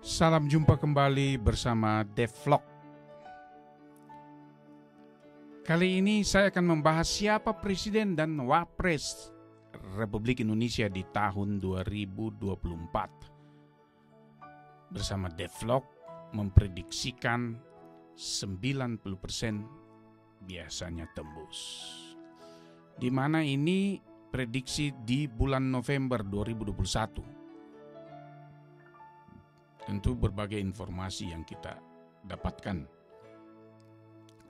Salam jumpa kembali bersama Devlog. Kali ini saya akan membahas siapa Presiden dan Wapres Republik Indonesia di tahun 2024. Bersama Devlog memprediksikan 90% biasanya tembus. Di mana ini prediksi di bulan November 2021. Tentu berbagai informasi yang kita dapatkan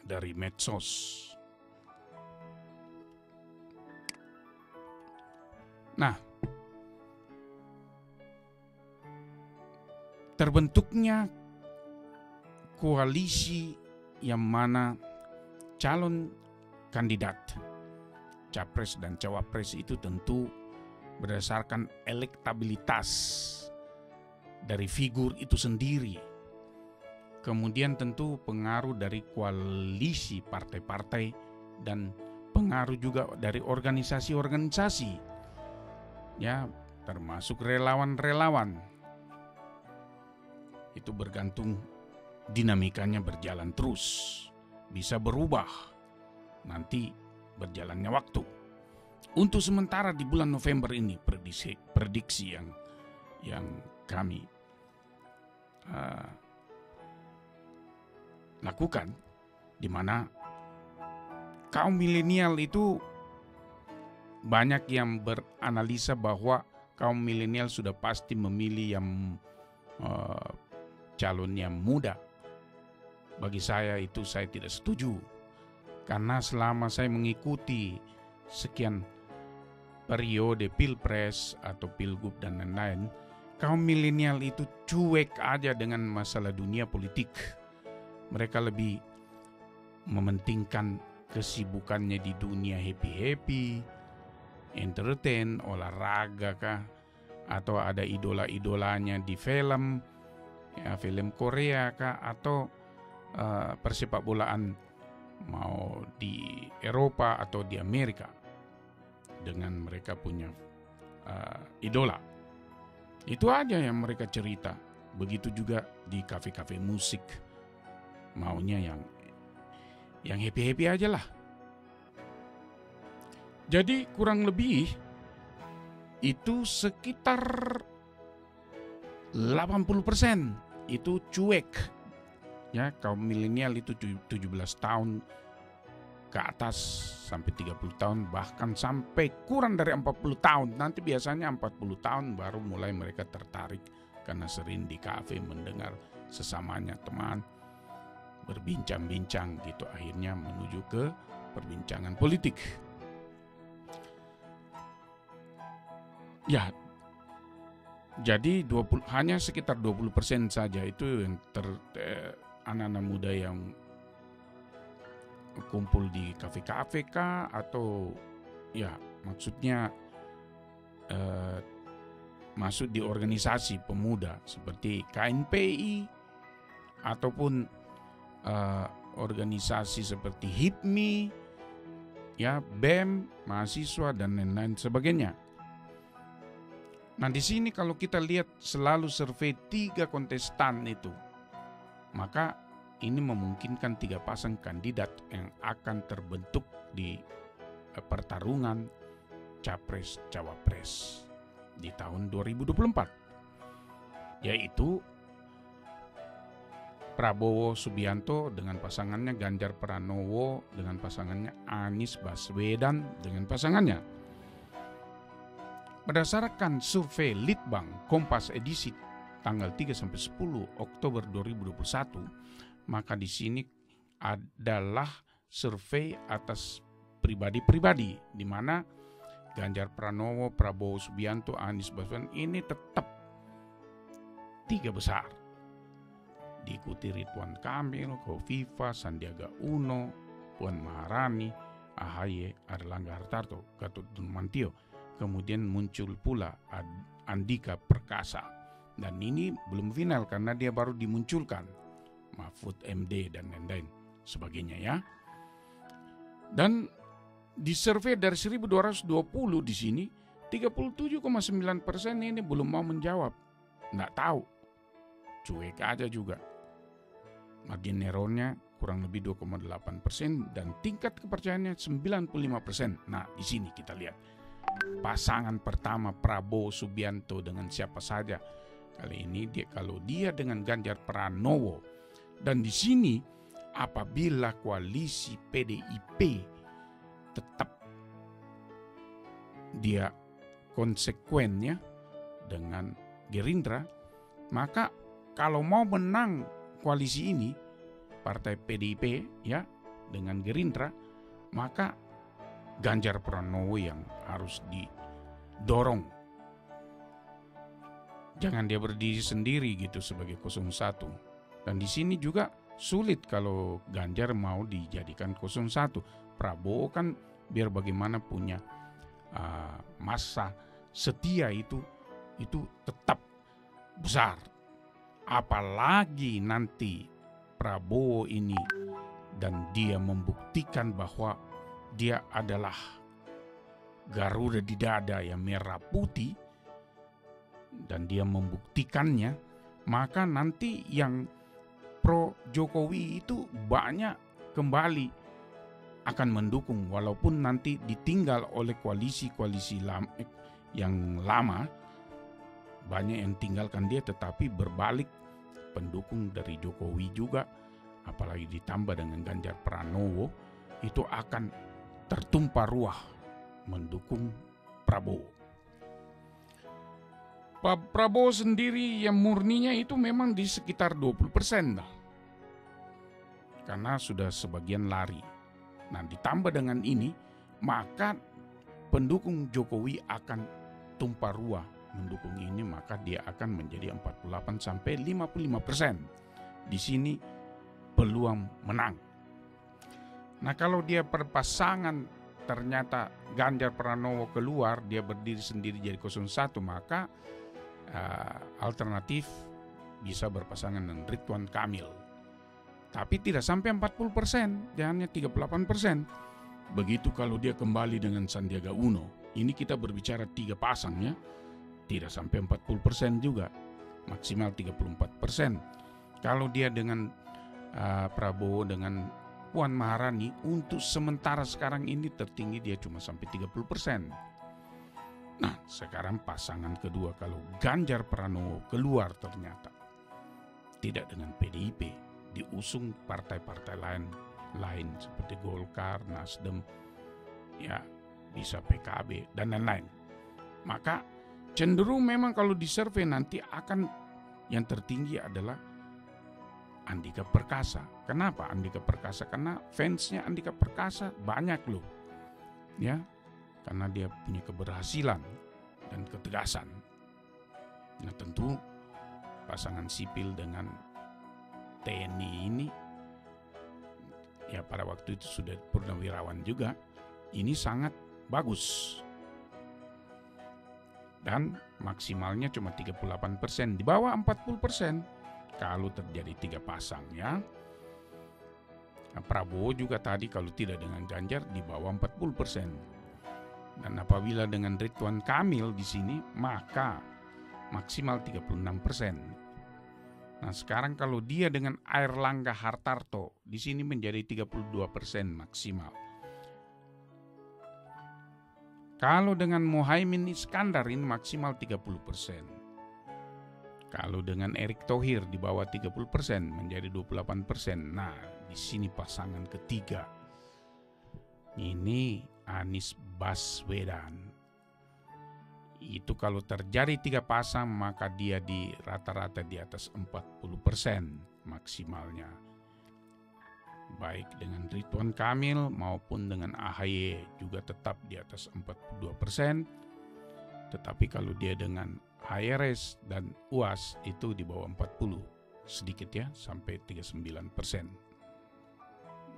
dari medsos. Nah, terbentuknya koalisi yang mana calon kandidat capres dan cawapres itu tentu berdasarkan elektabilitas dari figur itu sendiri. Kemudian tentu pengaruh dari koalisi partai-partai dan pengaruh juga dari organisasi-organisasi. Ya, termasuk relawan-relawan. Itu bergantung dinamikanya berjalan terus. Bisa berubah nanti berjalannya waktu. Untuk sementara di bulan November ini prediksi yang kami lakukan, di mana kaum milenial itu banyak yang beranalisa bahwa kaum milenial sudah pasti memilih yang calon yang muda. Bagi saya itu saya tidak setuju, karena selama saya mengikuti sekian periode pilpres atau pilgub dan lain-lain, kaum milenial itu cuek aja dengan masalah dunia politik. Mereka lebih mementingkan kesibukannya di dunia happy-happy, entertain, olahraga kah, atau ada idola-idolanya di film, ya, film Korea kah, atau persepak bolaan mau di Eropa atau di Amerika dengan mereka punya idola. Itu aja yang mereka cerita. Begitu juga di kafe-kafe musik, maunya yang happy-happy aja lah. Jadi kurang lebih itu sekitar 80% itu cuek. Ya, kaum milenial itu 17 tahun ke atas sampai 30 tahun, bahkan sampai kurang dari 40 tahun. Nanti biasanya 40 tahun baru mulai mereka tertarik karena sering di kafe mendengar sesamanya teman berbincang-bincang gitu, akhirnya menuju ke perbincangan politik. Ya, jadi hanya sekitar 20% saja itu yang anak-anak muda yang kumpul di kafe-kafe kah, atau ya maksudnya masuk di organisasi pemuda seperti KNPI ataupun organisasi seperti HIPMI, ya, BEM, mahasiswa dan lain-lain sebagainya. Nah, di sini kalau kita lihat selalu survei 3 kontestan itu, maka ini memungkinkan 3 pasang kandidat yang akan terbentuk di pertarungan Capres-Cawapres di tahun 2024. Yaitu Prabowo Subianto dengan pasangannya, Ganjar Pranowo dengan pasangannya, Anies Baswedan dengan pasangannya. Berdasarkan survei Litbang Kompas edisi tanggal 3-10 Oktober 2021, maka di sini adalah survei atas pribadi-pribadi, di mana Ganjar Pranowo, Prabowo Subianto, Anies Baswedan ini tetap 3 besar. Diikuti Ridwan Kamil, Khofifah, Sandiaga Uno, Puan Maharani, AHY, Airlangga Hartarto, Gatot Nurmantio. Kemudian muncul pula Andika Perkasa. Dan ini belum final karena dia baru dimunculkan. Mahfud MD dan lain-lain sebagainya, ya. Dan di survei dari 1220 di sini 37,9% ini belum mau menjawab, nggak tahu. cuek aja juga. Margin errornya kurang lebih 2,8% dan tingkat kepercayaannya 95%. Nah, di sini kita lihat pasangan pertama Prabowo Subianto dengan siapa saja. Kali ini kalau dia dengan Ganjar Pranowo, dan di sini apabila koalisi PDIP tetap dia konsekuennya dengan Gerindra, maka kalau mau menang koalisi ini partai PDIP ya dengan Gerindra, maka Ganjar Pranowo yang harus didorong. Jangan dia berdiri sendiri gitu sebagai 01. Dan di sini juga sulit kalau Ganjar mau dijadikan 01. Prabowo kan biar bagaimana punya masa setia itu tetap besar. Apalagi nanti Prabowo ini dan dia membuktikan bahwa dia adalah Garuda di dada yang merah putih dan dia membuktikannya, maka nanti yang pro Jokowi itu banyak kembali akan mendukung, walaupun nanti ditinggal oleh koalisi-koalisi yang lama, banyak yang tinggalkan dia, tetapi berbalik pendukung dari Jokowi juga, apalagi ditambah dengan Ganjar Pranowo, itu akan tertumpah ruah mendukung Prabowo. Pak Prabowo sendiri yang murninya itu memang di sekitar 20% dah. Karena sudah sebagian lari. Nah, ditambah dengan ini, maka pendukung Jokowi akan tumpah ruah mendukung ini, maka dia akan menjadi 48-55%. Di sini peluang menang. Nah, kalau dia perpasangan ternyata Ganjar Pranowo keluar, dia berdiri sendiri jadi 01, maka alternatif bisa berpasangan dengan Ridwan Kamil. Tapi tidak sampai 40%, dia hanya 38%. Begitu kalau dia kembali dengan Sandiaga Uno. Ini kita berbicara 3 pasang ya. Tidak sampai 40% juga. Maksimal 34%. Kalau dia dengan Prabowo dengan Puan Maharani, untuk sementara sekarang ini tertinggi dia cuma sampai 30%. Nah, sekarang pasangan kedua kalau Ganjar Pranowo keluar ternyata tidak dengan PDIP, diusung partai-partai lain seperti Golkar, Nasdem, ya bisa PKB dan lain-lain. Maka cenderung memang kalau disurvei nanti akan yang tertinggi adalah Andika Perkasa. Kenapa Andika Perkasa? Karena fansnya Andika Perkasa banyak loh, ya. Karena dia punya keberhasilan dan ketegasan. Nah, tentu pasangan sipil dengan TNI ini, ya pada waktu itu sudah purnawirawan juga, ini sangat bagus. Dan maksimalnya cuma 38%, di bawah 40% kalau terjadi 3 pasang ya. Nah, Prabowo juga tadi kalau tidak dengan Ganjar di bawah 40%. Dan apabila dengan Ridwan Kamil di sini, maka maksimal 36%. Nah, sekarang kalau dia dengan Airlangga Hartarto, di sini menjadi 32% maksimal. Kalau dengan Muhaimin Iskandar ini maksimal 30%. Kalau dengan Erick Thohir di bawah 30% menjadi 28%. Nah, di sini pasangan ketiga. Ini Anies Baswedan. Itu kalau terjadi 3 pasang, maka dia di rata-rata di atas 40% maksimalnya. Baik dengan Ridwan Kamil maupun dengan AHY juga tetap di atas 42%. Tetapi kalau dia dengan HRS dan UAS itu di bawah 40, sedikit ya, sampai 39%.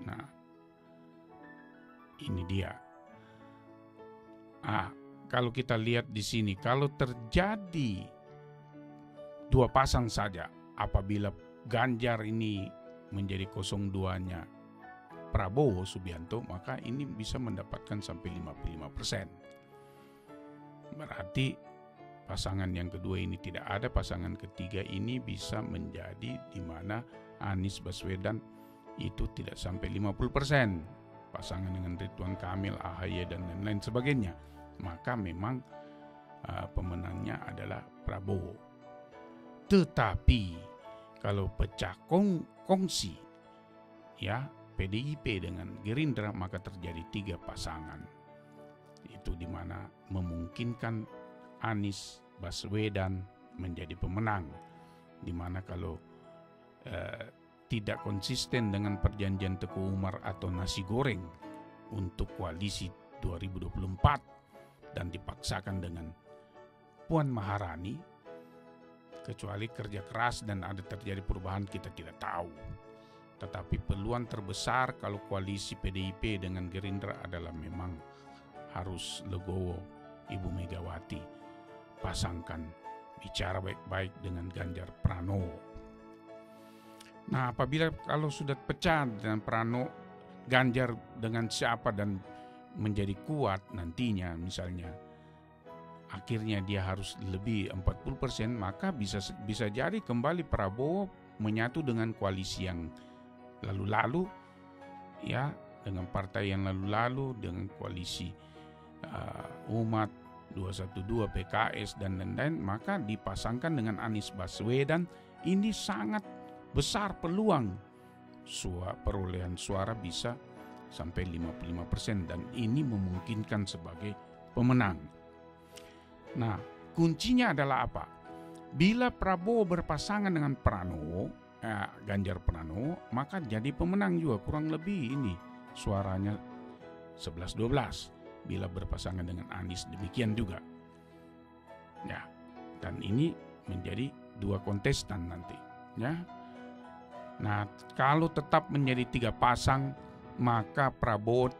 Nah, ini dia. Kalau kita lihat di sini, kalau terjadi 2 pasang saja, apabila Ganjar ini menjadi 02-nya Prabowo Subianto, maka ini bisa mendapatkan sampai 55%. Berarti pasangan yang kedua ini tidak ada, pasangan ketiga ini bisa menjadi di mana Anies Baswedan itu tidak sampai 50%, pasangan dengan Ridwan Kamil, AHY dan lain-lain sebagainya, maka memang pemenangnya adalah Prabowo. Tetapi kalau pecah kongsi ya PDIP dengan Gerindra, maka terjadi 3 pasangan. Itu dimana memungkinkan Anies Baswedan menjadi pemenang. Dimana kalau tidak konsisten dengan perjanjian Teguh Umar atau nasi goreng untuk koalisi 2024 dan dipaksakan dengan Puan Maharani, kecuali kerja keras dan ada terjadi perubahan, kita tidak tahu. Tetapi peluang terbesar kalau koalisi PDIP dengan Gerindra adalah memang harus legowo Ibu Megawati pasangkan, bicara baik-baik dengan Ganjar Pranowo. Nah, apabila kalau sudah pecah dengan Pranowo, Ganjar dengan siapa dan menjadi kuat nantinya, misalnya akhirnya dia harus lebih 40%, maka bisa jadi kembali Prabowo menyatu dengan koalisi yang lalu-lalu, ya, dengan partai yang lalu-lalu, dengan koalisi Umat 212, PKS dan lain-lain, maka dipasangkan dengan Anies Baswedan. Ini sangat besar peluang perolehan suara bisa sampai 55% dan ini memungkinkan sebagai pemenang. Nah, kuncinya adalah apa? Bila Prabowo berpasangan dengan Ganjar Pranowo, maka jadi pemenang juga, kurang lebih ini suaranya 11-12. Bila berpasangan dengan Anies demikian juga. Ya, dan ini menjadi 2 kontestan nanti, ya. Nah, kalau tetap menjadi 3 pasang, maka Prabowo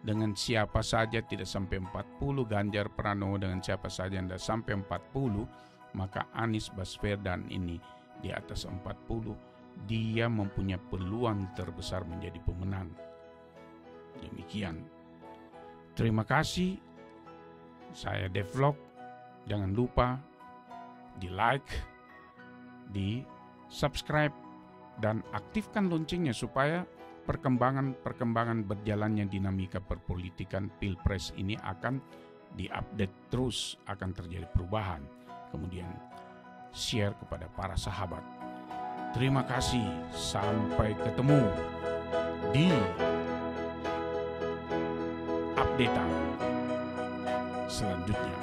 dengan siapa saja tidak sampai 40, Ganjar Pranowo dengan siapa saja tidak sampai 40, maka Anies Baswedan ini di atas 40, dia mempunyai peluang terbesar menjadi pemenang. Demikian. Terima kasih. Saya Devlog. Jangan lupa di like, di subscribe, dan aktifkan loncengnya supaya perkembangan berjalannya dinamika perpolitikan Pilpres ini akan diupdate terus, akan terjadi perubahan. Kemudian share kepada para sahabat. Terima kasih, sampai ketemu di updatean selanjutnya.